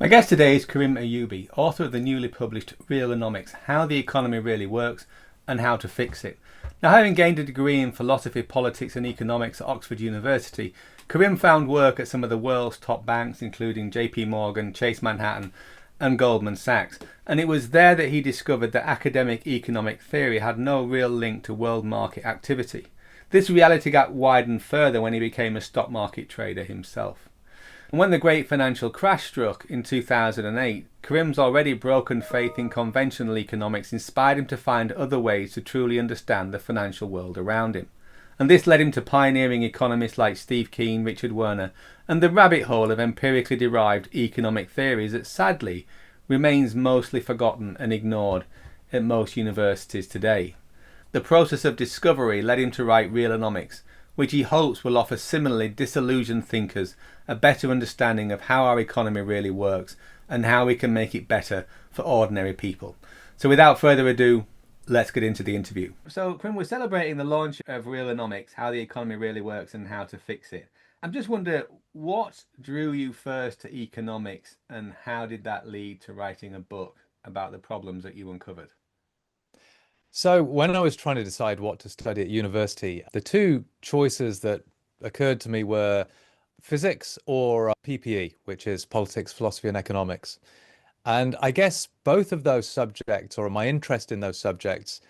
My guest today is Karim El-Ayoubi, author of the newly published Realonomics, How the Economy Really Works and How to Fix It. Now, having gained a degree in philosophy, politics and economics at Oxford University, Karim found work at some of the world's top banks, including JP Morgan, Chase Manhattan and Goldman Sachs. And it was there that he discovered that academic economic theory had no real link to world market activity. This reality gap widened further when he became a stock market trader himself. And when the great financial crash struck in 2008, Karim's already broken faith in conventional economics inspired him to find other ways to truly understand the financial world around him. And this led him to pioneering economists like Steve Keen, Richard Werner, and the rabbit hole of empirically derived economic theories that sadly remains mostly forgotten and ignored at most universities today. The process of discovery led him to write Realonomics, which he hopes will offer similarly disillusioned thinkers a better understanding of how our economy really works and how we can make it better for ordinary people. So without further ado, let's get into the interview. So, Karim, we're celebrating the launch of Realonomics, How the Economy Really Works and How to Fix It. I'm just wondering, what drew you first to economics and how did that lead to writing a book about the problems that you uncovered? So when I was trying to decide what to study at university, the two choices that occurred to me were physics or PPE, which is politics, philosophy, and economics. And I guess both of those subjects, or my interest in those subjects,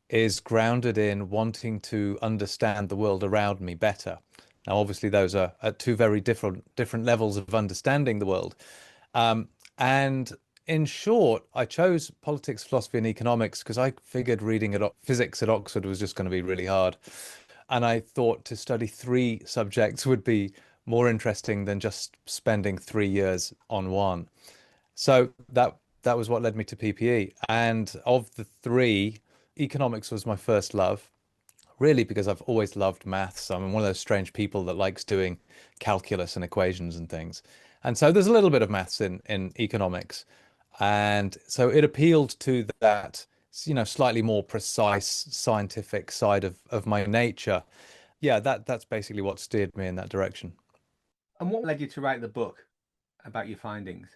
is grounded in wanting to understand the world around me better. Now, obviously, those are at two very different levels of understanding the world. And in short, I chose politics, philosophy, and economics because I figured reading physics at Oxford was just going to be really hard. And I thought to study three subjects would be more interesting than just spending 3 years on one. So that was what led me to PPE. And of the three, economics was my first love, really because I've always loved maths. I'm one of those strange people that likes doing calculus and equations and things. And so there's a little bit of maths in economics. And so it appealed to that, slightly more precise scientific side of my nature. Yeah, that's basically what steered me in that direction. And what led you to write the book about your findings?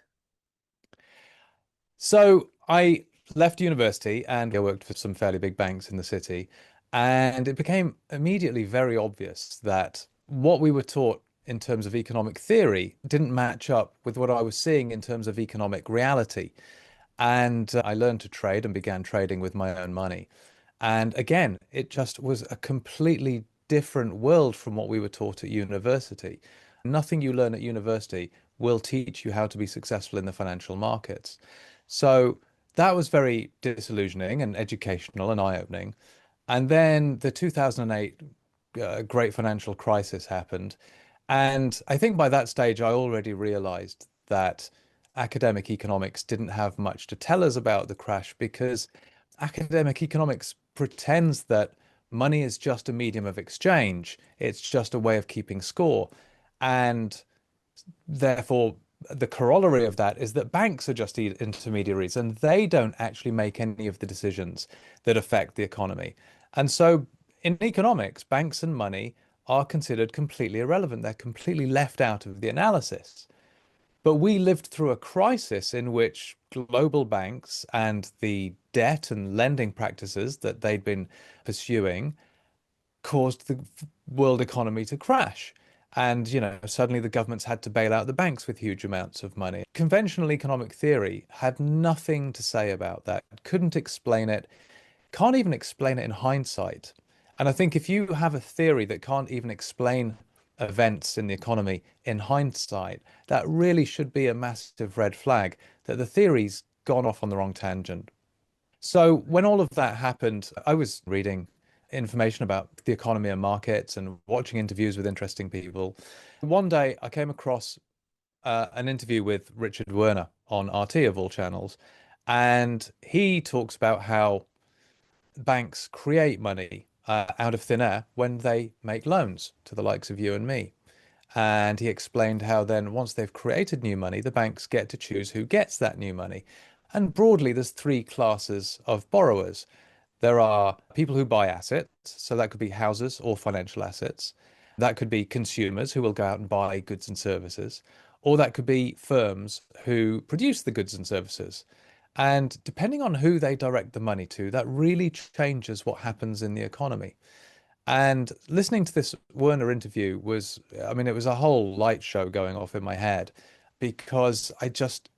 So I left university and I worked for some fairly big banks in the city. And it became immediately very obvious that what we were taught in terms of economic theory didn't match up with what I was seeing in terms of economic reality. And I learned to trade and began trading with my own money. And again, it just was a completely different world from what we were taught at university. Nothing you learn at university will teach you how to be successful in the financial markets. So that was very disillusioning and educational and eye-opening. And then the 2008 great financial crisis happened. And I think by that stage, I already realized that academic economics didn't have much to tell us about the crash because academic economics pretends that money is just a medium of exchange. It's just a way of keeping score. And therefore, the corollary of that is that banks are just intermediaries and they don't actually make any of the decisions that affect the economy. And so in economics, banks and money are considered completely irrelevant. They're completely left out of the analysis. But we lived through a crisis in which global banks and the debt and lending practices that they'd been pursuing caused the world economy to crash. And, suddenly the governments had to bail out the banks with huge amounts of money. Conventional economic theory had nothing to say about that, couldn't explain it, can't even explain it in hindsight. And I think if you have a theory that can't even explain events in the economy in hindsight, that really should be a massive red flag that the theory's gone off on the wrong tangent. So when all of that happened, I was reading information about the economy and markets and watching interviews with interesting people. One day I came across an interview with Richard Werner on RT of all channels, and he talks about how banks create money out of thin air when they make loans to the likes of you and me. And he explained how then once they've created new money, the banks get to choose who gets that new money. And broadly, there's three classes of borrowers. There are people who buy assets, so that could be houses or financial assets. That could be consumers who will go out and buy goods and services, or that could be firms who produce the goods and services. And depending on who they direct the money to, that really changes what happens in the economy. And listening to this Werner interview was, I mean, it was a whole light show going off in my head because I just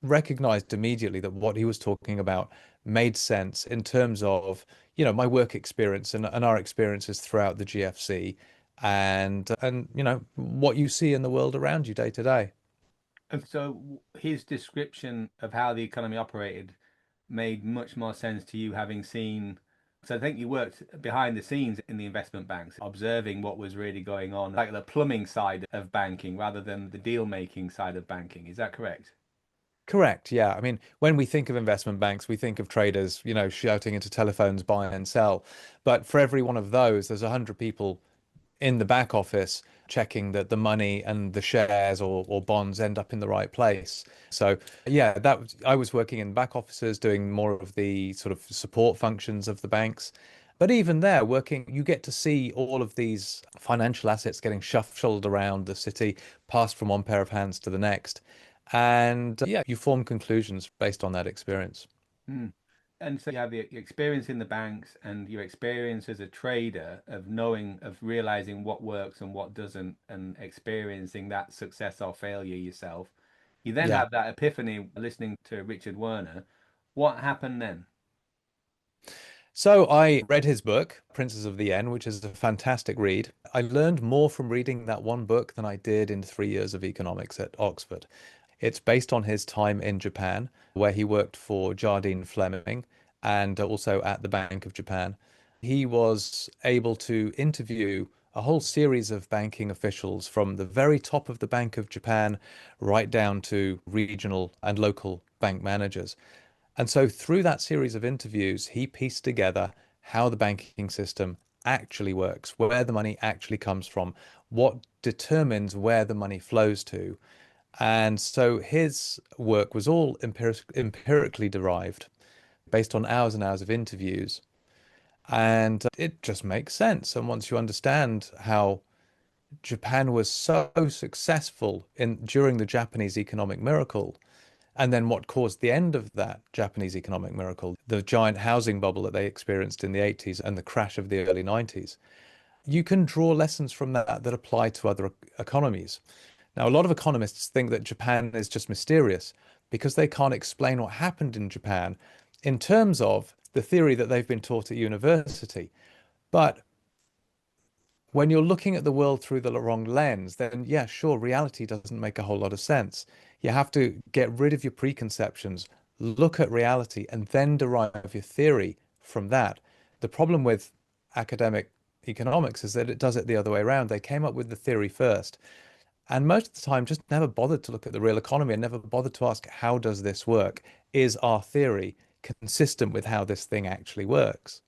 recognized immediately that what he was talking about made sense in terms of, my work experience and our experiences throughout the GFC and what you see in the world around you day to day. And so his description of how the economy operated made much more sense to you having seen. So I think you worked behind the scenes in the investment banks, observing what was really going on, like the plumbing side of banking rather than the deal making side of banking. Is that correct? Correct. Yeah. I mean, when we think of investment banks, we think of traders, shouting into telephones, buy and sell. But for every one of those, there's 100 people in the back office checking that the money and the shares or bonds end up in the right place. So yeah, I was working in back offices doing more of the sort of support functions of the banks. But even there, working, you get to see all of these financial assets getting shuffled around the city, passed from one pair of hands to the next. And yeah, you form conclusions based on that experience. Hmm. And so you have the experience in the banks and your experience as a trader of knowing, of realizing what works and what doesn't, and experiencing that success or failure yourself. You then Yeah. have that epiphany listening to Richard Werner. What happened then? So I read his book, Princes of the Yen, which is a fantastic read. I learned more from reading that one book than I did in 3 years of economics at Oxford. It's based on his time in Japan, where he worked for Jardine Fleming and also at the Bank of Japan. He was able to interview a whole series of banking officials from the very top of the Bank of Japan right down to regional and local bank managers. And so through that series of interviews, he pieced together how the banking system actually works, where the money actually comes from, what determines where the money flows to. And so his work was all empirically derived based on hours and hours of interviews. And it just makes sense. And once you understand how Japan was so successful in during the Japanese economic miracle, and then what caused the end of that Japanese economic miracle, the giant housing bubble that they experienced in the 80s and the crash of the early 90s, you can draw lessons from that apply to other economies. Now, a lot of economists think that Japan is just mysterious because they can't explain what happened in Japan in terms of the theory that they've been taught at university. But when you're looking at the world through the wrong lens, then yeah, sure, reality doesn't make a whole lot of sense. You have to get rid of your preconceptions, look at reality, and then derive your theory from that. The problem with academic economics is that it does it the other way around. They came up with the theory first, and most of the time just never bothered to look at the real economy and never bothered to ask, how does this work? Is our theory consistent with how this thing actually works?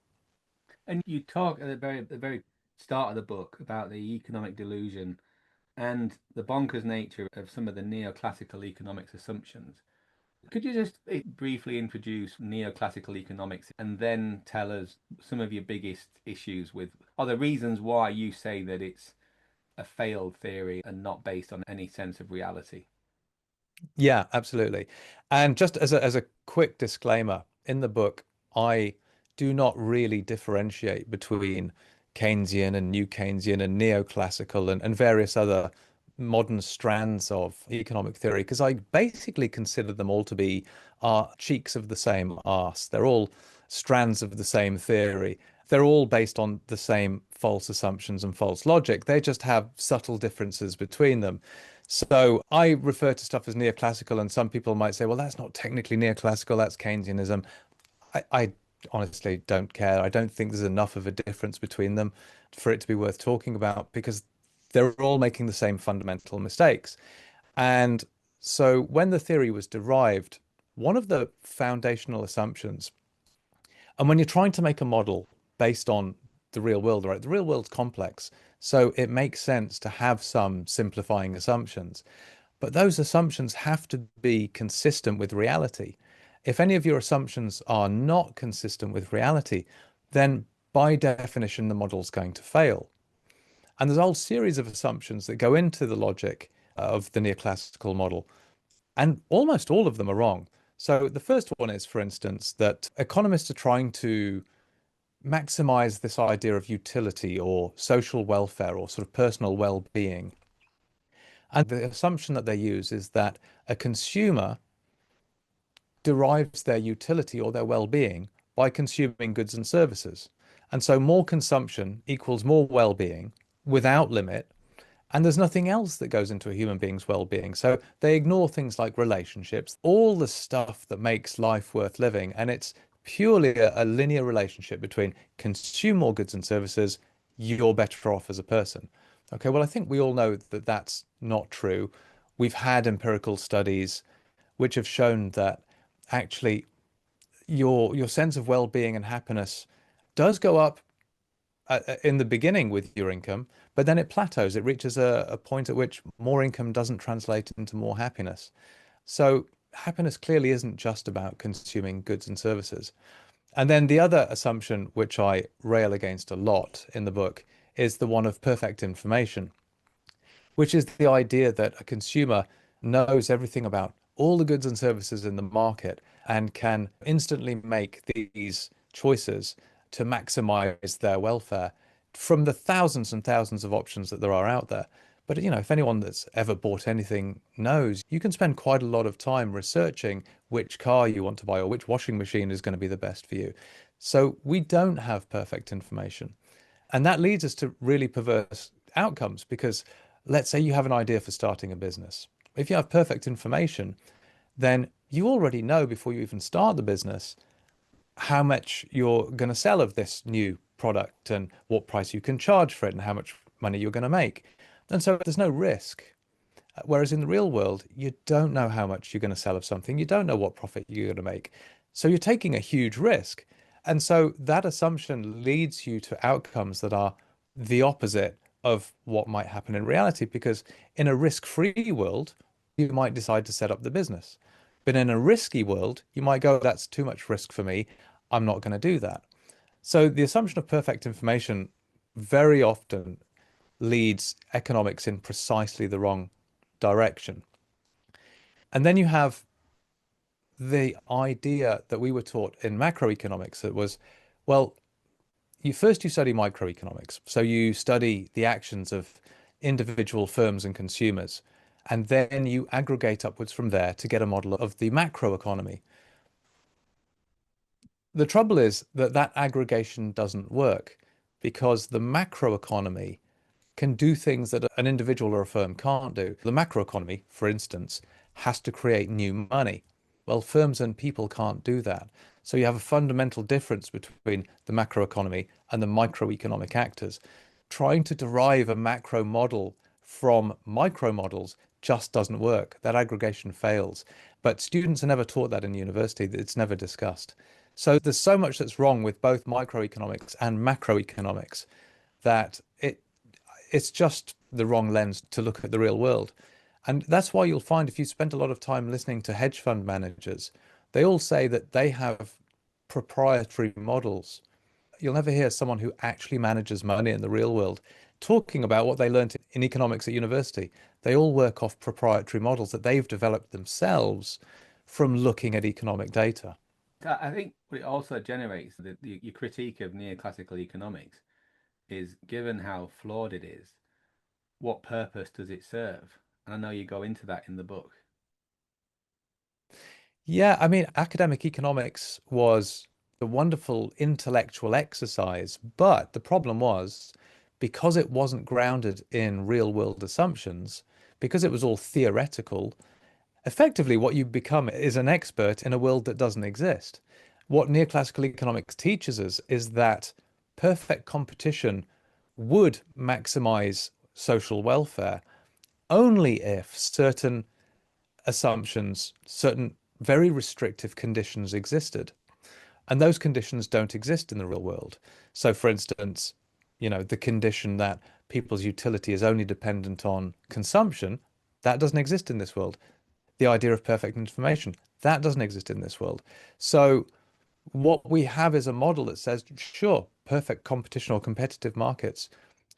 And you talk at the very start of the book about the economic delusion and the bonkers nature of some of the neoclassical economics assumptions. Could you just briefly introduce neoclassical economics and then tell us some of your biggest issues with, or the reasons why you say that it's a failed theory and not based on any sense of reality? Yeah, absolutely. And just as a quick disclaimer, in the book, I do not really differentiate between Keynesian and New Keynesian and neoclassical and various other modern strands of economic theory because I basically consider them all to be cheeks of the same arse. They're all strands of the same theory. They're all based on the same false assumptions and false logic. They just have subtle differences between them. So I refer to stuff as neoclassical, and some people might say, well, that's not technically neoclassical, that's Keynesianism. I honestly don't care. I don't think there's enough of a difference between them for it to be worth talking about because they're all making the same fundamental mistakes. And so when the theory was derived, one of the foundational assumptions, and when you're trying to make a model based on the real world, right? The real world's complex. So it makes sense to have some simplifying assumptions. But those assumptions have to be consistent with reality. If any of your assumptions are not consistent with reality, then by definition, the model's going to fail. And there's a whole series of assumptions that go into the logic of the neoclassical model. And almost all of them are wrong. So the first one is, for instance, that economists are trying to maximize this idea of utility or social welfare or sort of personal well-being. And the assumption that they use is that a consumer derives their utility or their well-being by consuming goods and services. And so more consumption equals more well-being without limit. And there's nothing else that goes into a human being's well-being. So they ignore things like relationships, all the stuff that makes life worth living. And it's purely a linear relationship between consume more goods and services, you're better off as a person. Okay, well, I think we all know that that's not true. We've had empirical studies which have shown that actually your sense of well-being and happiness does go up in the beginning with your income, but then it plateaus. It reaches a point at which more income doesn't translate into more happiness. So happiness clearly isn't just about consuming goods and services. And then the other assumption, which I rail against a lot in the book, is the one of perfect information, which is the idea that a consumer knows everything about all the goods and services in the market and can instantly make these choices to maximize their welfare from the thousands and thousands of options that there are out there. But if anyone that's ever bought anything knows, you can spend quite a lot of time researching which car you want to buy or which washing machine is going to be the best for you. So we don't have perfect information. And that leads us to really perverse outcomes because let's say you have an idea for starting a business. If you have perfect information, then you already know before you even start the business how much you're going to sell of this new product and what price you can charge for it and how much money you're going to make. And so there's no risk. Whereas in the real world, you don't know how much you're going to sell of something. You don't know what profit you're going to make. So you're taking a huge risk. And so that assumption leads you to outcomes that are the opposite of what might happen in reality, because in a risk-free world, you might decide to set up the business. But in a risky world, you might go, that's too much risk for me. I'm not going to do that. So the assumption of perfect information very often leads economics in precisely the wrong direction. And then you have the idea that we were taught in macroeconomics that was, well, you study microeconomics. So you study the actions of individual firms and consumers, and then you aggregate upwards from there to get a model of the macroeconomy. The trouble is that that aggregation doesn't work because the macroeconomy can do things that an individual or a firm can't do. The macroeconomy, for instance, has to create new money. Well, firms and people can't do that. So you have a fundamental difference between the macroeconomy and the microeconomic actors. Trying to derive a macro model from micro models just doesn't work. That aggregation fails. But students are never taught that in university. It's never discussed. So there's so much that's wrong with both microeconomics and macroeconomics that it's just the wrong lens to look at the real world. And that's why you'll find if you spend a lot of time listening to hedge fund managers, they all say that they have proprietary models. You'll never hear someone who actually manages money in the real world talking about what they learned in economics at university. They all work off proprietary models that they've developed themselves from looking at economic data. I think what it also generates, your critique of neoclassical economics, is given how flawed it is, what purpose does it serve? And I know you go into that in the book. Yeah, I mean, academic economics was a wonderful intellectual exercise, but the problem was because it wasn't grounded in real world assumptions, because it was all theoretical, effectively what you become is an expert in a world that doesn't exist. What neoclassical economics teaches us is that perfect competition would maximize social welfare only if certain assumptions, certain very restrictive conditions existed. And those conditions don't exist in the real world. So, for instance, the condition that people's utility is only dependent on consumption, that doesn't exist in this world. The idea of perfect information, that doesn't exist in this world. So, what we have is a model that says, sure, perfect competition or competitive markets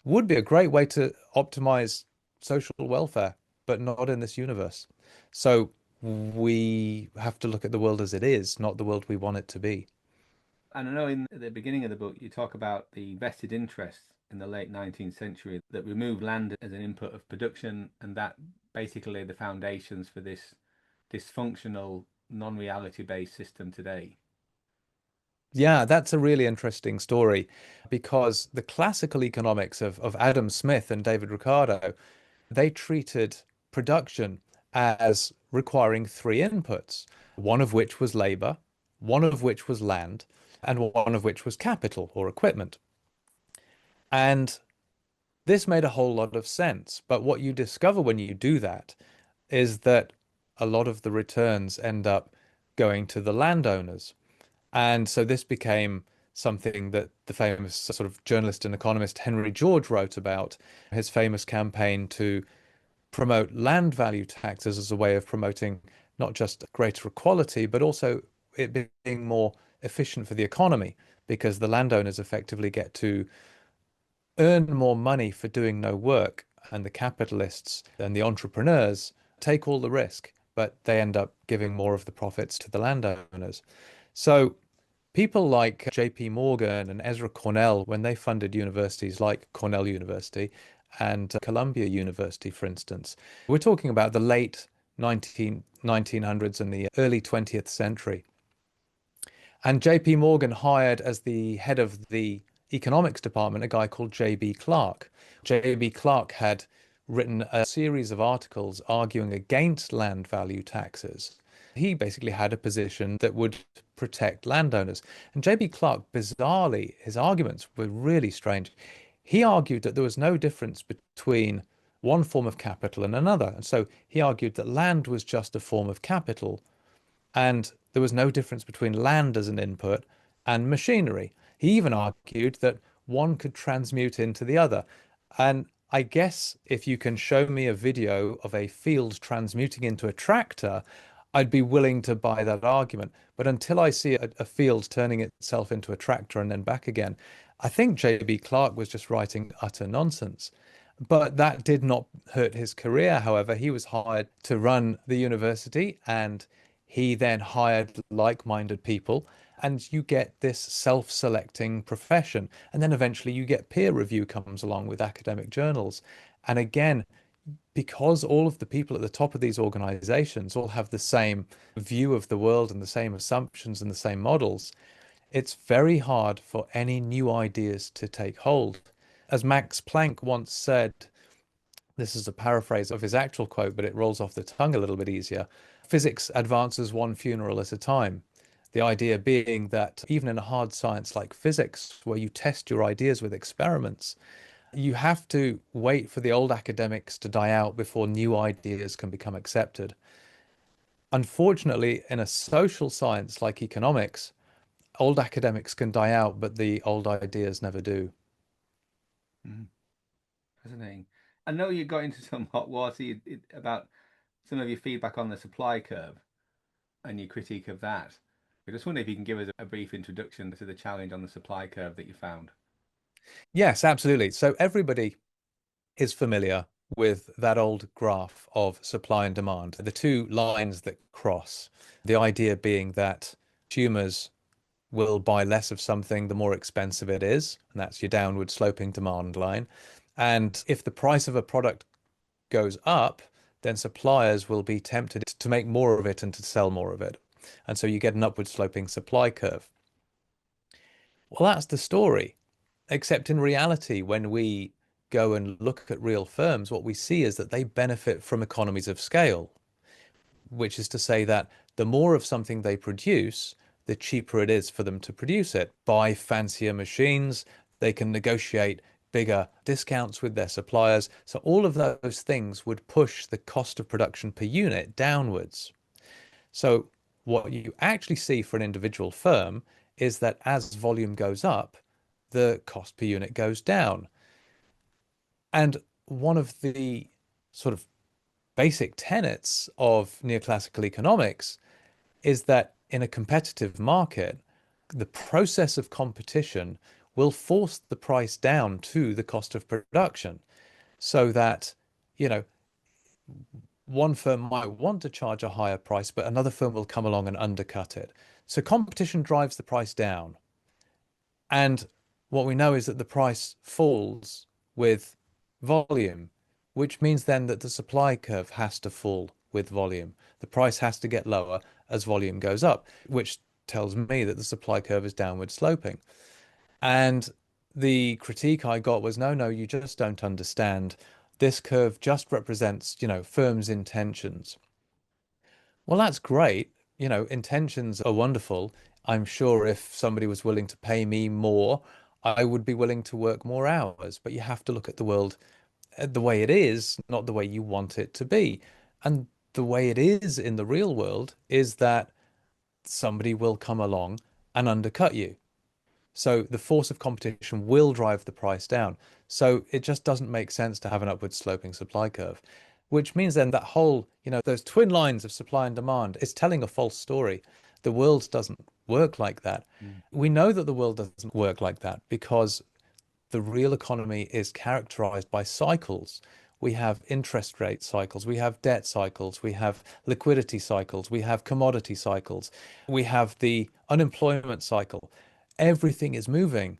would be a great way to optimize social welfare. but not in this universe. So we have to look at the world as it is, not the world we want it to be. And I know in the beginning of the book you talk about the vested interests in the late 19th century that removed land as an input of production, and that basically laid the foundations for this dysfunctional, non-reality based system today. Yeah, that's a really interesting story because the classical economics of Adam Smith and David Ricardo, they treated production as requiring three inputs, one of which was labor, one of which was land, and one of which was capital or equipment. And this made a whole lot of sense. But what you discover when you do that is that a lot of the returns end up going to the landowners. And so this became something that the famous sort of journalist and economist Henry George wrote about, his famous campaign to promote land value taxes as a way of promoting not just greater equality, but also it being more efficient for the economy, because the landowners effectively get to earn more money for doing no work, and the capitalists and the entrepreneurs take all the risk, but they end up giving more of the profits to the landowners. So people like J.P. Morgan and Ezra Cornell, when they funded universities like Cornell University and Columbia University, for instance, we're talking about the late 1900s and the early 20th century. And J.P. Morgan hired as the head of the economics department a guy called J.B. Clark. J.B. Clark had written a series of articles arguing against land value taxes. He basically had a position that would protect landowners. And J.B. Clark, bizarrely, his arguments were really strange. He argued that there was no difference between one form of capital and another. And so he argued that land was just a form of capital, and there was no difference between land as an input and machinery. He even argued that one could transmute into the other. And I guess if you can show me a video of a field transmuting into a tractor, I'd be willing to buy that argument. But until I see a field turning itself into a tractor and then back again, I think J.B. Clark was just writing utter nonsense. But that did not hurt his career. However, he was hired to run the university, and he then hired like-minded people, and you get this self-selecting profession. And then eventually you get peer review comes along with academic journals. And again, because all of the people at the top of these organizations all have the same view of the world and the same assumptions and the same models, it's very hard for any new ideas to take hold. As Max Planck once said, this is a paraphrase of his actual quote, but it rolls off the tongue a little bit easier. Physics advances one funeral at a time. The idea being that even in a hard science like physics, where you test your ideas with experiments, you have to wait for the old academics to die out before new ideas can become accepted. Unfortunately, in a social science like economics, old academics can die out, but the old ideas never do. Mm, fascinating. I know you got into some hot water about some of your feedback on the supply curve and your critique of that. I just wonder if you can give us a brief introduction to the challenge on the supply curve that you found. Yes, absolutely. So everybody is familiar with that old graph of supply and demand, the two lines that cross, the idea being that consumers will buy less of something the more expensive it is, and that's your downward sloping demand line. And if the price of a product goes up, then suppliers will be tempted to make more of it and to sell more of it. And so you get an upward sloping supply curve. Well, that's the story. Except in reality, when we go and look at real firms, what we see is that they benefit from economies of scale, which is to say that the more of something they produce, the cheaper it is for them to produce it. Buy fancier machines, they can negotiate bigger discounts with their suppliers. So all of those things would push the cost of production per unit downwards. So what you actually see for an individual firm is that as volume goes up, the cost per unit goes down. And one of the sort of basic tenets of neoclassical economics is that in a competitive market, the process of competition will force the price down to the cost of production, so that, you know, one firm might want to charge a higher price, but another firm will come along and undercut it. So competition drives the price down. And what we know is that the price falls with volume, which means then that the supply curve has to fall with volume. The price has to get lower as volume goes up, which tells me that the supply curve is downward sloping. And the critique I got was, no, no, you just don't understand. This curve just represents, firms' intentions. Well, that's great. Intentions are wonderful. I'm sure if somebody was willing to pay me more, I would be willing to work more hours. But you have to look at the world the way it is, not the way you want it to be. And the way it is in the real world is that somebody will come along and undercut you. So the force of competition will drive the price down. So it just doesn't make sense to have an upward sloping supply curve, which means then that whole, those twin lines of supply and demand is telling a false story. The world doesn't work like that. Mm. We know that the world doesn't work like that because the real economy is characterized by cycles. We have interest rate cycles, we have debt cycles, we have liquidity cycles, we have commodity cycles, we have the unemployment cycle. Everything is moving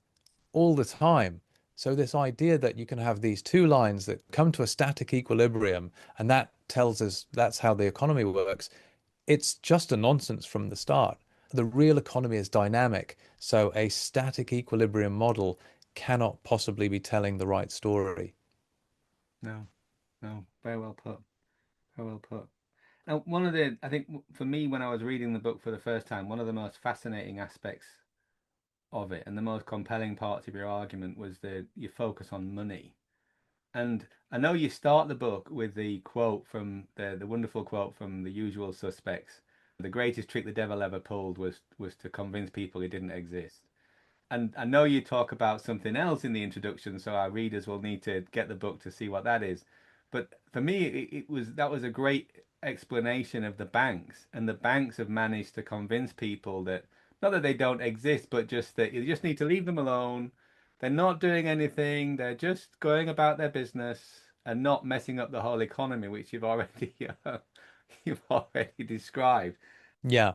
all the time. So this idea that you can have these two lines that come to a static equilibrium and that tells us that's how the economy works, it's just a nonsense from the start. The real economy is dynamic, so a static equilibrium model cannot possibly be telling the right story. No, no, very well put. Very well put. Now, I think for me, when I was reading the book for the first time, one of the most fascinating aspects of it and the most compelling parts of your argument was your focus on money. And I know you start the book with the quote from the wonderful quote from The Usual Suspects. The greatest trick the devil ever pulled was to convince people he didn't exist. And I know you talk about something else in the introduction, so our readers will need to get the book to see what that is. But for me, that was a great explanation of the banks, and the banks have managed to convince people that not that they don't exist, but just that you just need to leave them alone. They're not doing anything. They're just going about their business and not messing up the whole economy, which you've already described. Yeah.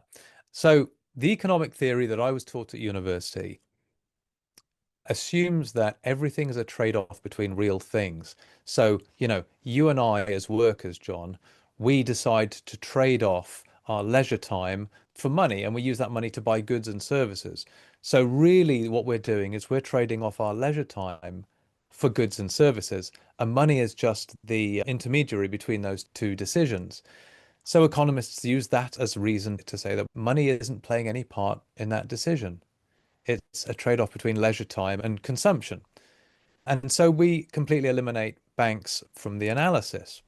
So the economic theory that I was taught at university assumes that everything is a trade-off between real things. So, you and I as workers, John, we decide to trade off our leisure time for money, and we use that money to buy goods and services. So really what we're doing is we're trading off our leisure time for goods and services, and money is just the intermediary between those two decisions. So economists use that as reason to say that money isn't playing any part in that decision. It's a trade-off between leisure time and consumption. And so we completely eliminate banks from the analysis.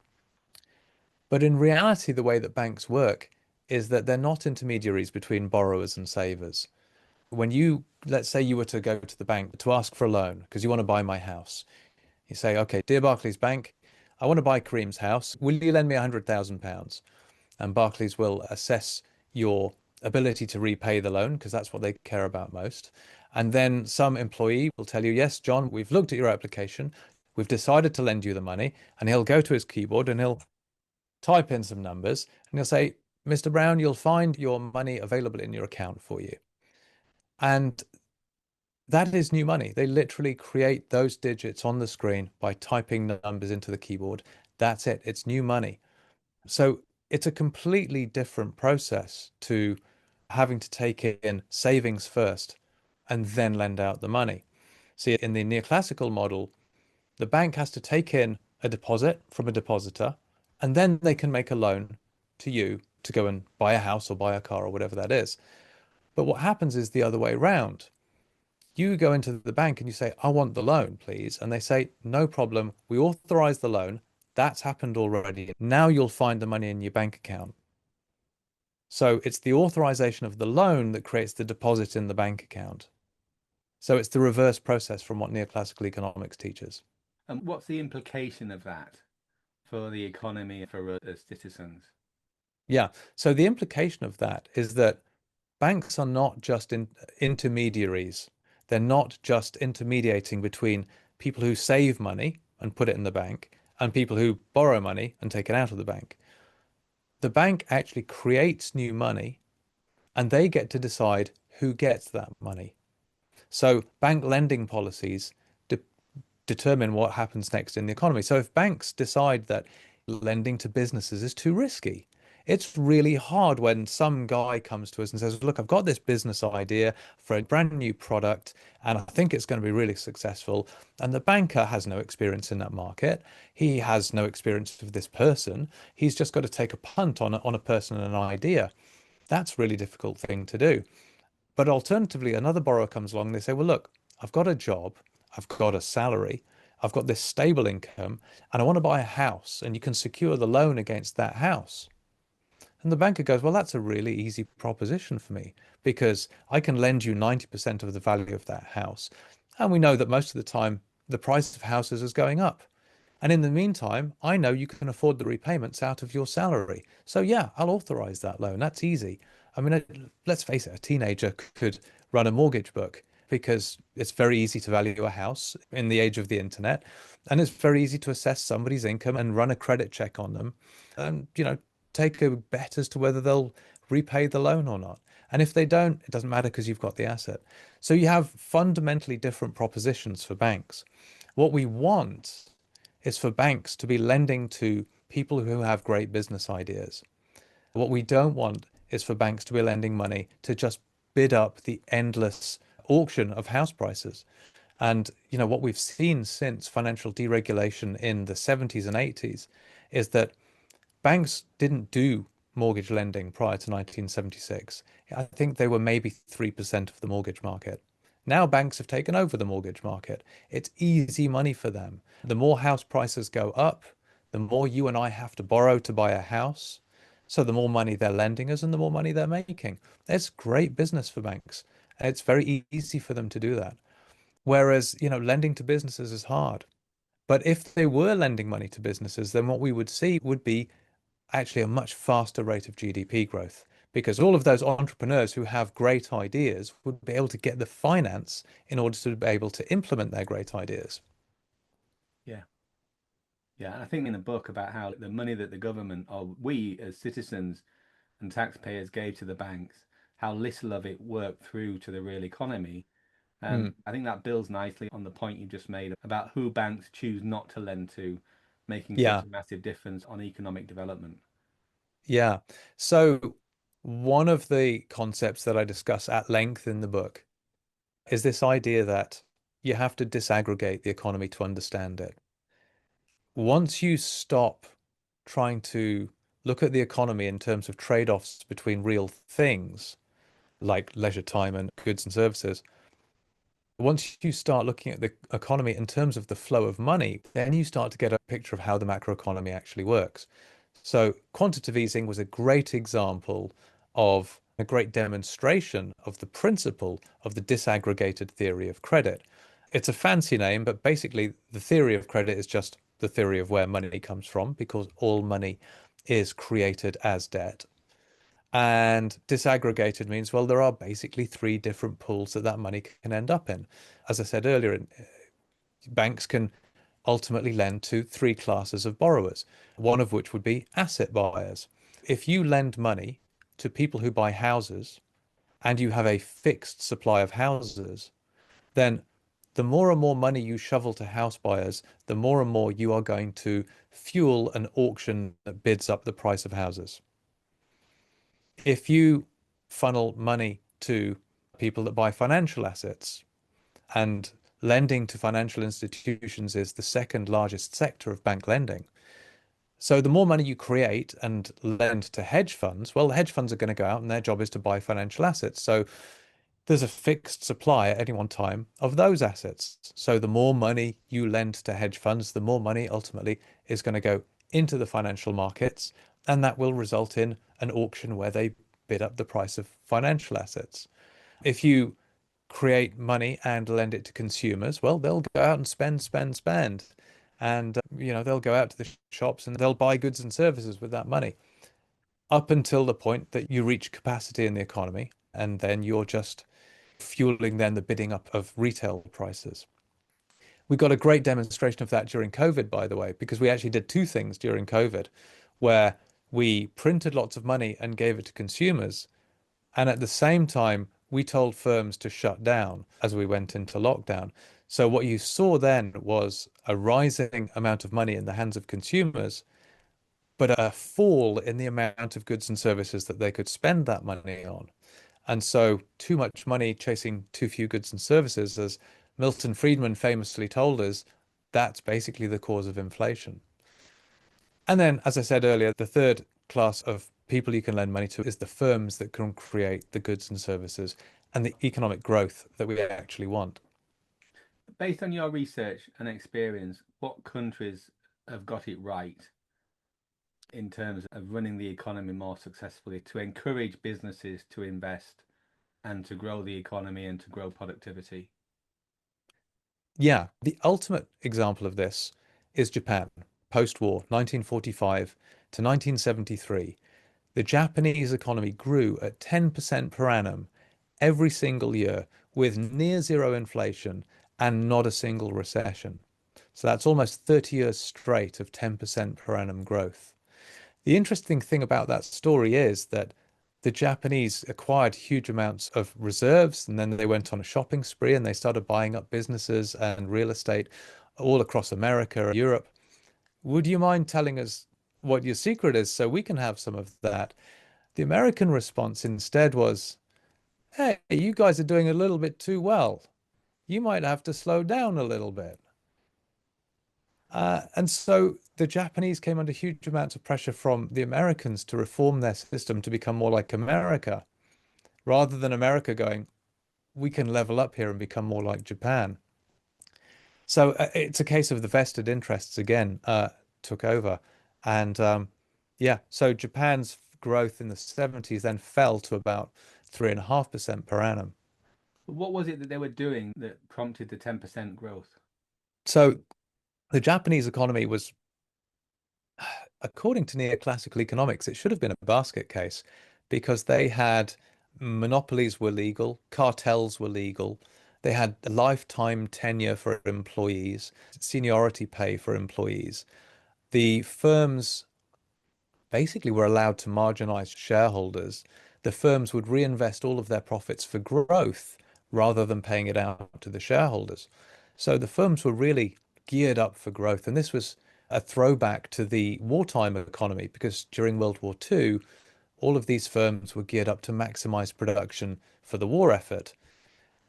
But in reality, the way that banks work is that they're not intermediaries between borrowers and savers. Let's say you were to go to the bank to ask for a loan because you want to buy my house. You say, okay, dear Barclays Bank, I want to buy Karim's house. Will you lend me £100,000? And Barclays will assess your ability to repay the loan because that's what they care about most. And then some employee will tell you, yes, John, we've looked at your application. We've decided to lend you the money. And he'll go to his keyboard and he'll type in some numbers and he'll say, Mr. Brown, you'll find your money available in your account for you. And that is new money. They literally create those digits on the screen by typing the numbers into the keyboard. That's it. It's new money. So it's a completely different process to having to take in savings first and then lend out the money. See, in the neoclassical model, the bank has to take in a deposit from a depositor, and then they can make a loan to you to go and buy a house or buy a car or whatever that is. But what happens is the other way around. You go into the bank and you say, I want the loan, please. And they say, no problem. We authorize the loan. That's happened already. Now you'll find the money in your bank account. So it's the authorization of the loan that creates the deposit in the bank account. So it's the reverse process from what neoclassical economics teaches. And what's the implication of that for the economy and for us as citizens? Yeah. So the implication of that is that banks are not just intermediaries. They're not just intermediating between people who save money and put it in the bank and people who borrow money and take it out of the bank. The bank actually creates new money and they get to decide who gets that money. So bank lending policies de determine what happens next in the economy. So if banks decide that lending to businesses is too risky, it's really hard when some guy comes to us and says, look, I've got this business idea for a brand new product and I think it's going to be really successful. And the banker has no experience in that market. He has no experience of this person. He's just got to take a punt on a person and an idea. That's a really difficult thing to do. But alternatively, another borrower comes along and they say, well, look, I've got a job, I've got a salary, I've got this stable income, and I want to buy a house, and you can secure the loan against that house. And the banker goes, well, that's a really easy proposition for me because I can lend you 90% of the value of that house. And we know that most of the time, the price of houses is going up. And in the meantime, I know you can afford the repayments out of your salary. So yeah, I'll authorize that loan. That's easy. I mean, let's face it, a teenager could run a mortgage book because it's very easy to value a house in the age of the internet. And it's very easy to assess somebody's income and run a credit check on them and, take a bet as to whether they'll repay the loan or not. And if they don't, it doesn't matter because you've got the asset. So you have fundamentally different propositions for banks. What we want is for banks to be lending to people who have great business ideas. What we don't want is for banks to be lending money to just bid up the endless auction of house prices. And what we've seen since financial deregulation in the 70s and 80s is that banks didn't do mortgage lending prior to 1976. I think they were maybe 3% of the mortgage market. Now banks have taken over the mortgage market. It's easy money for them. The more house prices go up, the more you and I have to borrow to buy a house. So the more money they're lending us and the more money they're making. It's great business for banks. It's very easy for them to do that. Whereas, lending to businesses is hard. But if they were lending money to businesses, then what we would see would be actually a much faster rate of GDP growth because all of those entrepreneurs who have great ideas would be able to get the finance in order to be able to implement their great ideas. Yeah. Yeah, and I think in the book about how the money that the government or we as citizens and taxpayers gave to the banks, how little of it worked through to the real economy. And Mm, I think that builds nicely on the point you just made about who banks choose not to lend to, making such yeah, a massive difference on economic development. yeah. So one of the concepts that I discuss at length in the book is this idea that you have to disaggregate the economy to understand it. Once you stop trying to look at the economy in terms of trade-offs between real things like leisure time and goods and services, once you start looking at the economy in terms of the flow of money, then you start to get a picture of how the macroeconomy actually works. So quantitative easing was a great example of a great demonstration of the principle of the disaggregated theory of credit. It's a fancy name, but basically the theory of credit is just the theory of where money comes from because all money is created as debt. And disaggregated means, well, there are basically three different pools that money can end up in. As I said earlier, banks can ultimately lend to three classes of borrowers, one of which would be asset buyers. If you lend money to people who buy houses and you have a fixed supply of houses, then the more and more money you shovel to house buyers, the more and more you are going to fuel an auction that bids up the price of houses. If you funnel money to people that buy financial assets, and lending to financial institutions is the second largest sector of bank lending. So the more money you create and lend to hedge funds, well, the hedge funds are going to go out and their job is to buy financial assets. So there's a fixed supply at any one time of those assets. So the more money you lend to hedge funds, the more money ultimately is going to go into the financial markets. And that will result in an auction where they bid up the price of financial assets. If you create money and lend it to consumers, well, they'll go out and spend, spend, spend. And, they'll go out to the shops and they'll buy goods and services with that money up until the point that you reach capacity in the economy. And then you're just fueling then the bidding up of retail prices. We got a great demonstration of that during COVID, by the way, because we actually did two things during COVID, where we printed lots of money and gave it to consumers. And at the same time, we told firms to shut down as we went into lockdown. So what you saw then was a rising amount of money in the hands of consumers, but a fall in the amount of goods and services that they could spend that money on. And so too much money chasing too few goods and services, as Milton Friedman famously told us, that's basically the cause of inflation. And then, as I said earlier, the third class of people you can lend money to is the firms that can create the goods and services and the economic growth that we actually want. Based on your research and experience, what countries have got it right in terms of running the economy more successfully to encourage businesses to invest and to grow the economy and to grow productivity? Yeah, the ultimate example of this is Japan, post-war, 1945 to 1973. The Japanese economy grew at 10% per annum every single year with near zero inflation and not a single recession. So that's almost 30 years straight of 10% per annum growth. The interesting thing about that story is that the Japanese acquired huge amounts of reserves and then they went on a shopping spree and they started buying up businesses and real estate all across America and Europe. Would you mind telling us what your secret is so we can have some of that? The American response instead was, hey, you guys are doing a little bit too well. You might have to slow down a little bit. And so the Japanese came under huge amounts of pressure from the Americans to reform their system to become more like America, rather than America going, we can level up here and become more like Japan. So it's a case of the vested interests again took over. And yeah, so Japan's growth in the 70s then fell to about 3.5% per annum. But what was it that they were doing that prompted the 10% growth? So the Japanese economy was, according to neoclassical economics, it should have been a basket case because they had monopolies were legal, cartels were legal, they had a lifetime tenure for employees, seniority pay for employees. The firms basically were allowed to marginalize shareholders. The firms would reinvest all of their profits for growth rather than paying it out to the shareholders. So the firms were really geared up for growth. And this was a throwback to the wartime economy because during World War II, all of these firms were geared up to maximize production for the war effort.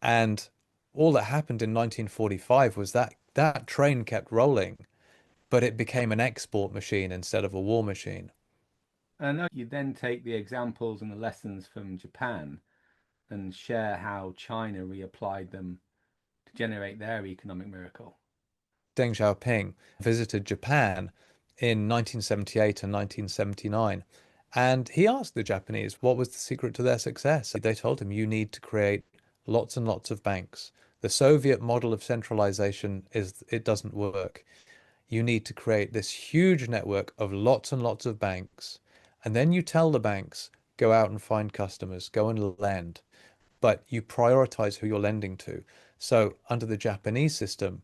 And all that happened in 1945 was that that train kept rolling, but it became an export machine instead of a war machine. And I know you then take the examples and the lessons from Japan and share how China reapplied them to generate their economic miracle. Deng Xiaoping visited Japan in 1978 and 1979. And he asked the Japanese what was the secret to their success. They told him, you need to create lots and lots of banks. The Soviet model of centralization is it doesn't work. You need to create this huge network of lots and lots of banks. And then you tell the banks, go out and find customers, go and lend. But you prioritize who you're lending to. So under the Japanese system,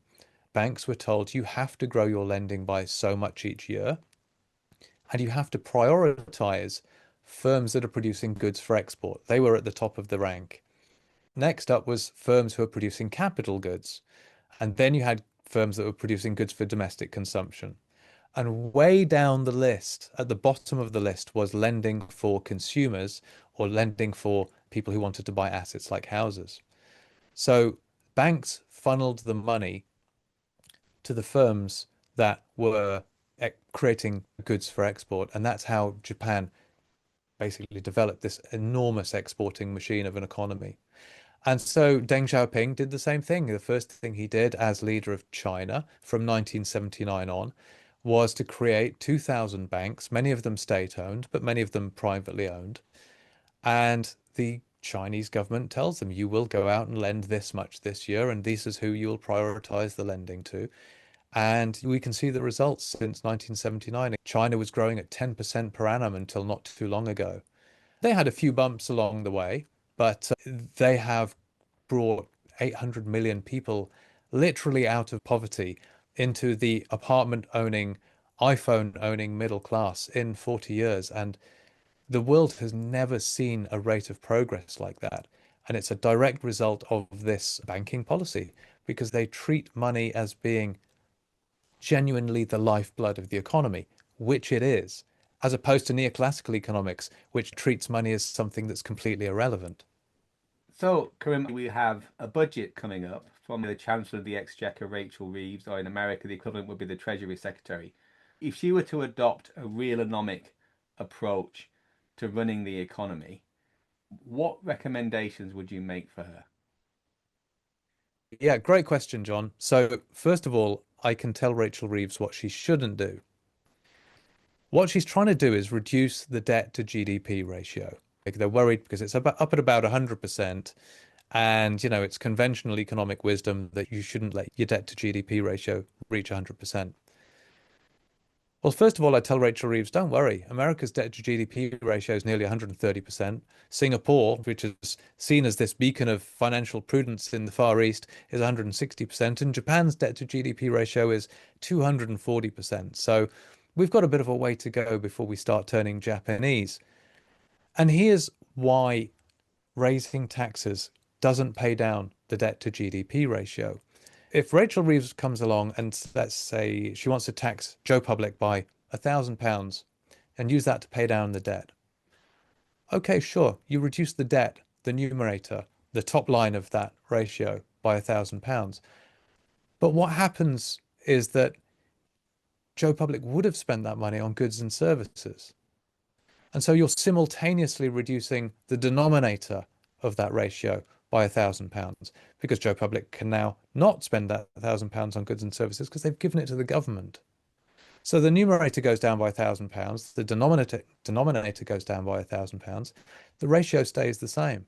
banks were told you have to grow your lending by so much each year, and you have to prioritize firms that are producing goods for export. They were at the top of the rank. Next up was firms who are producing capital goods. And then you had firms that were producing goods for domestic consumption. And way down the list, at the bottom of the list, was lending for consumers or lending for people who wanted to buy assets like houses. So banks funneled the money to the firms that were creating goods for export. And that's how Japan basically developed this enormous exporting machine of an economy. And so Deng Xiaoping did the same thing. The first thing he did as leader of China from 1979 on was to create 2,000 banks, many of them state-owned, but many of them privately owned. And the Chinese government tells them, you will go out and lend this much this year, and this is who you'll prioritize the lending to. And we can see the results since 1979. China was growing at 10% per annum until not too long ago. They had a few bumps along the way, but they have brought 800 million people literally out of poverty into the apartment owning, iPhone owning middle class in 40 years. And the world has never seen a rate of progress like that. And it's a direct result of this banking policy because they treat money as being genuinely the lifeblood of the economy, which it is, as opposed to neoclassical economics, which treats money as something that's completely irrelevant. So, Karim, we have a budget coming up from the Chancellor of the Exchequer, Rachel Reeves, or in America, the equivalent would be the Treasury Secretary. If she were to adopt a realonomic approach to running the economy, what recommendations would you make for her? Yeah, great question, John. So, first of all, I can tell Rachel Reeves what she shouldn't do. What she's trying to do is reduce the debt to GDP ratio. Like, they're worried because it's up at about 100%. And, it's conventional economic wisdom that you shouldn't let your debt to GDP ratio reach 100%. Well, first of all, I tell Rachel Reeves, don't worry. America's debt to GDP ratio is nearly 130%. Singapore, which is seen as this beacon of financial prudence in the Far East, is 160%. And Japan's debt to GDP ratio is 240%. So we've got a bit of a way to go before we start turning Japanese. And here's why raising taxes doesn't pay down the debt to GDP ratio. If Rachel Reeves comes along and let's say she wants to tax Joe Public by £1,000 and use that to pay down the debt. Okay, sure, you reduce the debt, the numerator, the top line of that ratio by £1,000. But what happens is that Joe Public would have spent that money on goods and services. And so you're simultaneously reducing the denominator of that ratio by £1,000 because Joe Public can now not spend that £1,000 on goods and services because they've given it to the government. So the numerator goes down by £1,000, the denominator goes down by £1,000, the ratio stays the same.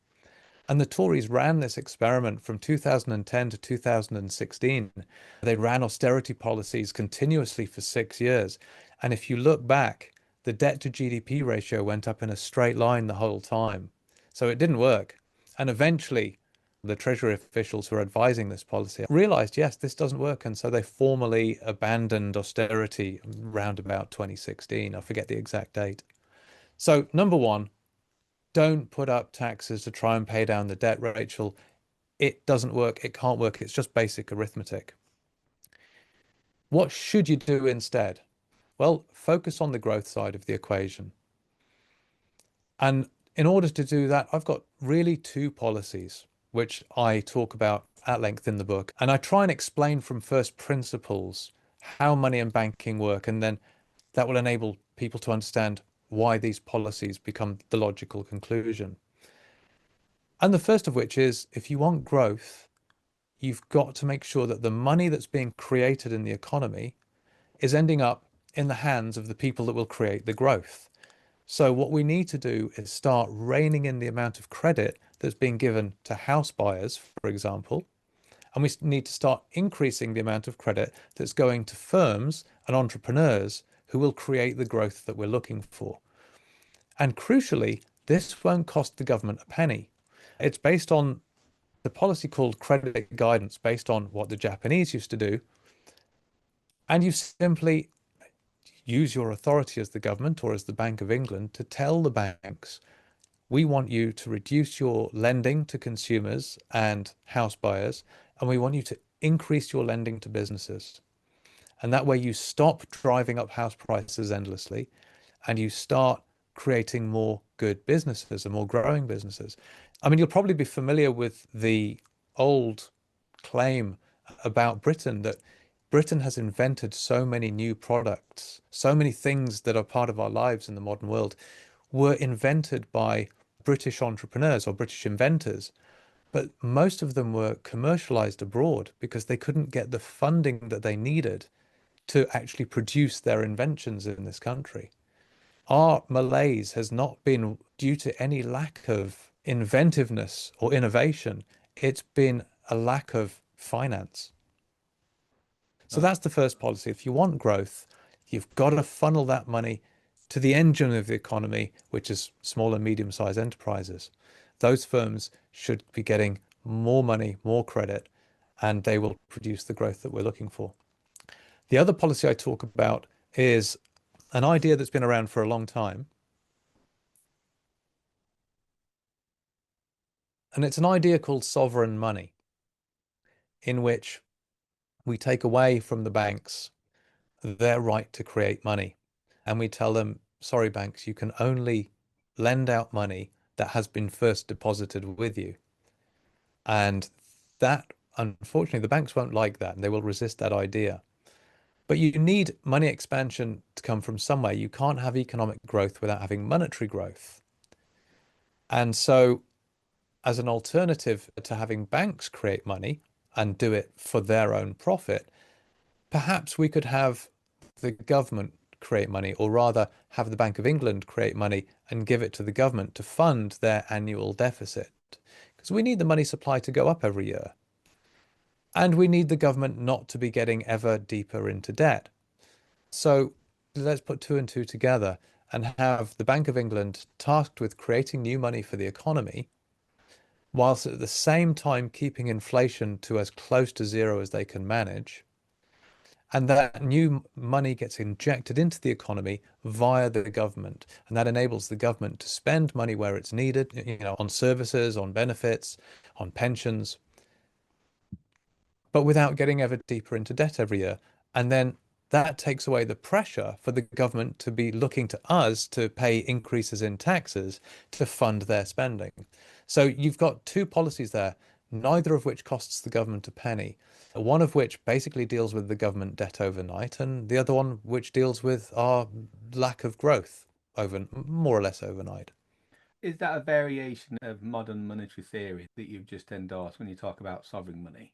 And the Tories ran this experiment from 2010 to 2016. They ran austerity policies continuously for 6 years. And if you look back, the debt to GDP ratio went up in a straight line the whole time. So it didn't work. And eventually, the Treasury officials who are advising this policy realized, yes, this doesn't work. And so they formally abandoned austerity around about 2016. I forget the exact date. So, number one, don't put up taxes to try and pay down the debt, Rachel. It doesn't work. It can't work. It's just basic arithmetic. What should you do instead? Well, focus on the growth side of the equation. And in order to do that, I've got really two policies, which I talk about at length in the book. And I try and explain from first principles how money and banking work. And then that will enable people to understand why these policies become the logical conclusion. And the first of which is if you want growth, you've got to make sure that the money that's being created in the economy is ending up in the hands of the people that will create the growth. So what we need to do is start reining in the amount of credit that's being given to house buyers, for example, and we need to start increasing the amount of credit that's going to firms and entrepreneurs who will create the growth that we're looking for. And crucially, this won't cost the government a penny. It's based on the policy called credit guidance, based on what the Japanese used to do. And you simply use your authority as the government or as the Bank of England to tell the banks, we want you to reduce your lending to consumers and house buyers, and we want you to increase your lending to businesses. And that way you stop driving up house prices endlessly and you start creating more good businesses and more growing businesses. I mean, you'll probably be familiar with the old claim about Britain that Britain has invented so many new products, so many things that are part of our lives in the modern world were invented by British entrepreneurs or British inventors, but most of them were commercialized abroad because they couldn't get the funding that they needed to actually produce their inventions in this country. Our malaise has not been due to any lack of inventiveness or innovation. It's been a lack of finance. So that's the first policy. If you want growth, you've got to funnel that money to the engine of the economy, which is small and medium-sized enterprises. Those firms should be getting more money, more credit, and they will produce the growth that we're looking for. The other policy I talk about is an idea that's been around for a long time. And it's an idea called sovereign money, in which we take away from the banks their right to create money. And we tell them, sorry, banks, you can only lend out money that has been first deposited with you. And that, unfortunately, the banks won't like that and they will resist that idea. But you need money expansion to come from somewhere. You can't have economic growth without having monetary growth. And so, as an alternative to having banks create money and do it for their own profit, perhaps we could have the government create money, or rather have the Bank of England create money and give it to the government to fund their annual deficit. Because we need the money supply to go up every year. And we need the government not to be getting ever deeper into debt. So let's put two and two together and have the Bank of England tasked with creating new money for the economy, whilst at the same time keeping inflation to as close to zero as they can manage. And that new money gets injected into the economy via the government. And that enables the government to spend money where it's needed, on services, on benefits, on pensions, but without getting ever deeper into debt every year. And then that takes away the pressure for the government to be looking to us to pay increases in taxes to fund their spending. So you've got two policies there, neither of which costs the government a penny. One of which basically deals with the government debt overnight, and the other one which deals with our lack of growth over more or less overnight. Is that a variation of modern monetary theory that you've just endorsed when you talk about sovereign money?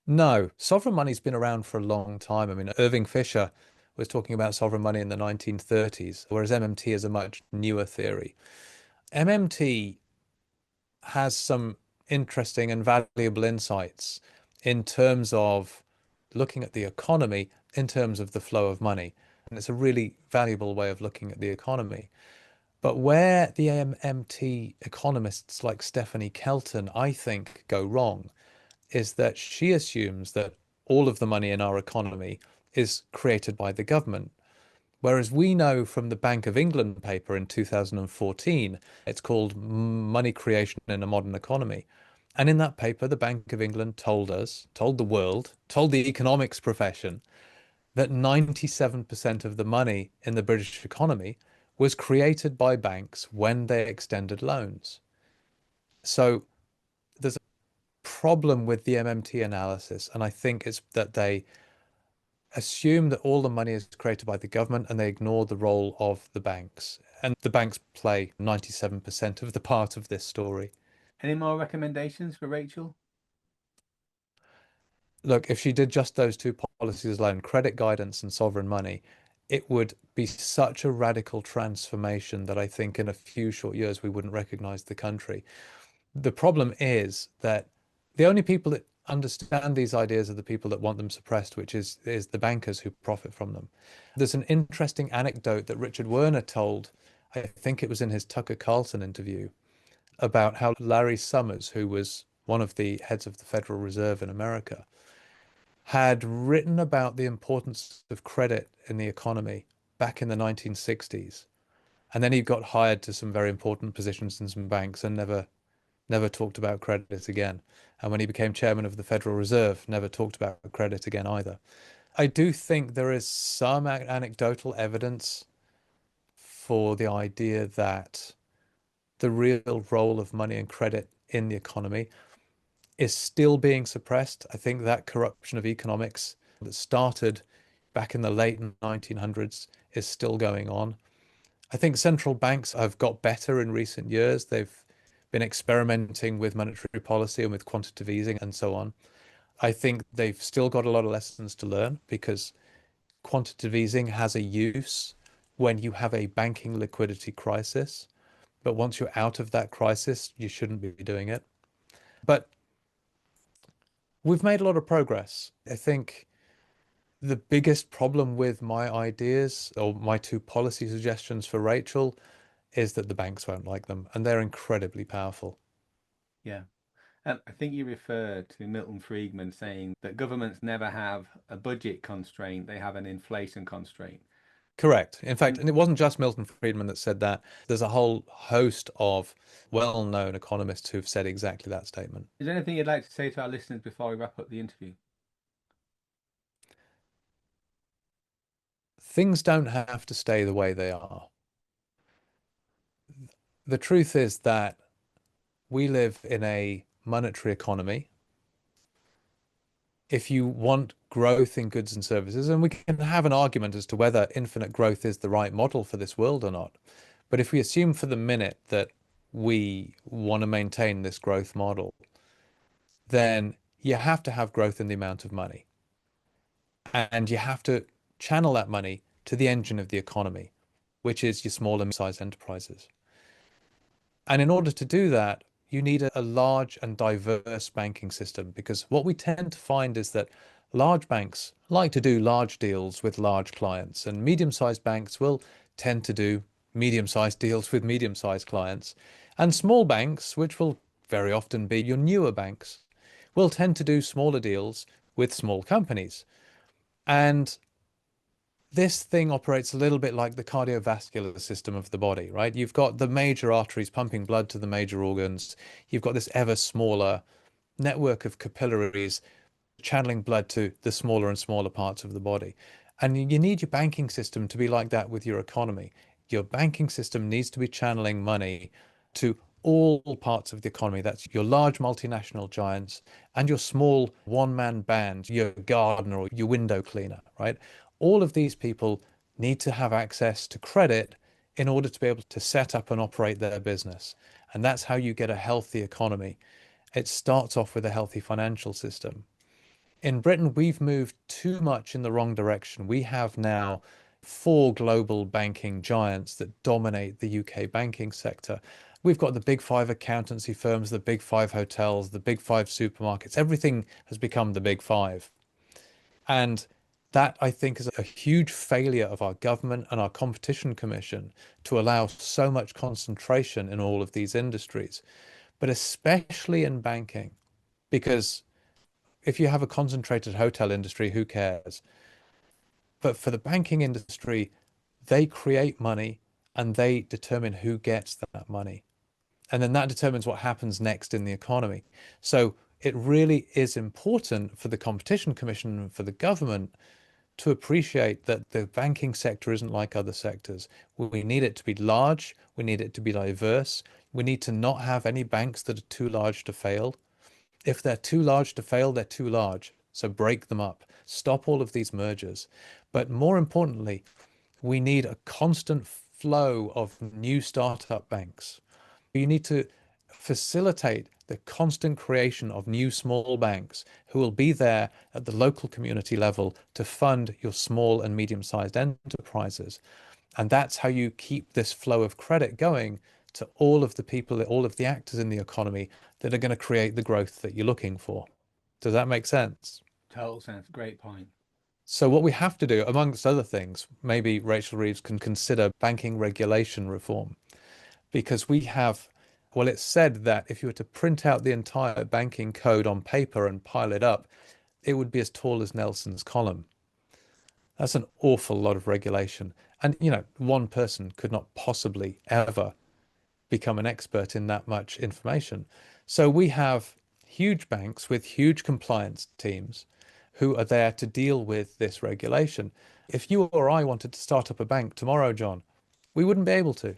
No, sovereign money's been around for a long time. I mean, Irving Fisher was talking about sovereign money in the 1930s, whereas MMT is a much newer theory. MMT has some interesting and valuable insights in terms of looking at the economy in terms of the flow of money. And it's a really valuable way of looking at the economy. But where the MMT economists like Stephanie Kelton, I think, go wrong is that she assumes that all of the money in our economy is created by the government. Whereas we know from the Bank of England paper in 2014, it's called Money Creation in a Modern Economy. And in that paper, the Bank of England told us, told the world, told the economics profession that 97% of the money in the British economy was created by banks when they extended loans. So there's a problem with the MMT analysis, and I think it's that they assume that all the money is created by the government and they ignore the role of the banks. And the banks play 97% of the part of this story. Any more recommendations for Rachel? Look, if she did just those two policies alone, credit guidance and sovereign money, it would be such a radical transformation that I think in a few short years we wouldn't recognize the country. The problem is that the only people that understand these ideas are the people that want them suppressed, which is the bankers who profit from them. There's an interesting anecdote that Richard Werner told, I think it was in his Tucker Carlson interview, about how Larry Summers, who was one of the heads of the Federal Reserve in America, had written about the importance of credit in the economy back in the 1960s. And then he got hired to some very important positions in some banks and never talked about credit again. And when he became chairman of the Federal Reserve, never talked about credit again either. I do think there is some anecdotal evidence for the idea that the real role of money and credit in the economy is still being suppressed. I think that corruption of economics that started back in the late 1900s is still going on. I think central banks have got better in recent years. They've been experimenting with monetary policy and with quantitative easing and so on. I think they've still got a lot of lessons to learn because quantitative easing has a use when you have a banking liquidity crisis. But once you're out of that crisis, you shouldn't be doing it. But we've made a lot of progress. I think the biggest problem with my ideas or my two policy suggestions for Rachel is that the banks won't like them and they're incredibly powerful. Yeah. I think you referred to Milton Friedman saying that governments never have a budget constraint, they have an inflation constraint. Correct. In fact, And and it wasn't just Milton Friedman that said that. There's a whole host of well-known economists who've said exactly that statement. is there anything you'd like to say to our listeners before we wrap up the interview? Things don't have to stay the way they are. The truth is that we live in a monetary economy. If you want growth in goods and services, and we can have an argument as to whether infinite growth is the right model for this world or not, but if we assume for the minute that we want to maintain this growth model, then you have to have growth in the amount of money. And you have to channel that money to the engine of the economy, which is your small and mid-sized enterprises. And in order to do that, you need a large and diverse banking system, because what we tend to find is that large banks like to do large deals with large clients, and medium-sized banks will tend to do medium-sized deals with medium-sized clients. And small banks, which will very often be your newer banks, will tend to do smaller deals with small companies. And this thing operates a little bit like the cardiovascular system of the body, right? You've got the major arteries pumping blood to the major organs. You've got this ever smaller network of capillaries channeling blood to the smaller and smaller parts of the body. And you need your banking system to be like that with your economy. Your banking system needs to be channeling money to all parts of the economy. That's your large multinational giants and your small one-man band, your gardener or your window cleaner, right? All of these people need to have access to credit in order to be able to set up and operate their business. And that's how you get a healthy economy. It starts off with a healthy financial system. In Britain, we've moved too much in the wrong direction. We have now four global banking giants that dominate the UK banking sector. We've got the big five accountancy firms, the big five hotels, the big five supermarkets. Everything has become the big five. And that, I think, is a huge failure of our government and our Competition Commission to allow so much concentration in all of these industries, but especially in banking, because if you have a concentrated hotel industry, who cares? But for the banking industry, they create money and they determine who gets that money. And then that determines what happens next in the economy. So it really is important for the Competition Commission and for the government to appreciate that the banking sector isn't like other sectors. We need it to be large. We need it to be diverse. We need to not have any banks that are too large to fail. If they're too large to fail, they're too large. So break them up. Stop all of these mergers. But more importantly, we need a constant flow of new startup banks. You need to facilitate the constant creation of new small banks who will be there at the local community level to fund your small and medium-sized enterprises. And that's how you keep this flow of credit going to all of the people, all of the actors in the economy that are going to create the growth that you're looking for. Does that make sense? Total sense. Great point. So what we have to do, amongst other things, maybe Rachel Reeves can consider banking regulation reform, because we have, well, it's said that if you were to print out the entire banking code on paper and pile it up, it would be as tall as Nelson's column. That's an awful lot of regulation. And, one person could not possibly ever become an expert in that much information. So we have huge banks with huge compliance teams who are there to deal with this regulation. If you or I wanted to start up a bank tomorrow, John, we wouldn't be able to.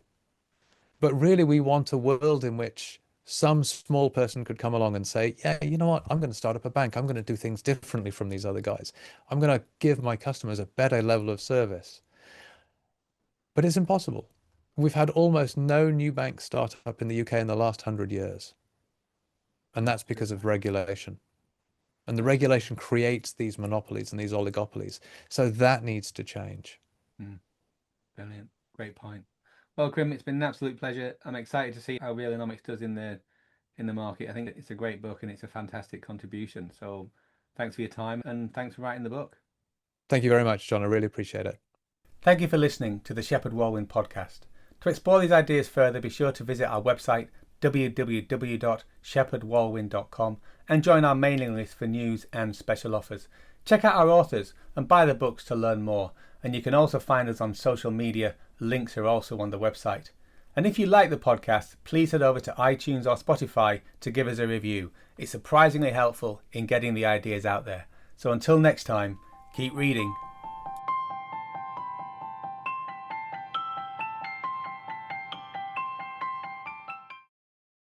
But really, we want a world in which some small person could come along and say, yeah, you know what? I'm going to start up a bank. I'm going to do things differently from these other guys. I'm going to give my customers a better level of service. But it's impossible. We've had almost no new bank start up in the UK in the last 100 years. And that's because of regulation. And the regulation creates these monopolies and these oligopolies. So that needs to change. Brilliant. Great point. Well, Grim, it's been an absolute pleasure. I'm excited to see how Realonomics does in the market. I think it's a great book and it's a fantastic contribution. So thanks for your time and thanks for writing the book. Thank you very much, John. I really appreciate it. Thank you for listening to the Shepheard-Walwyn podcast. To explore these ideas further, be sure to visit our website www.Shepheard-Walwyn.com, and join our mailing list for news and special offers. Check out our authors and buy the books to learn more. And you can also find us on social media. Links are also on the website. And if you like the podcast, please head over to iTunes or Spotify to give us a review. It's surprisingly helpful in getting the ideas out there. So until next time, keep reading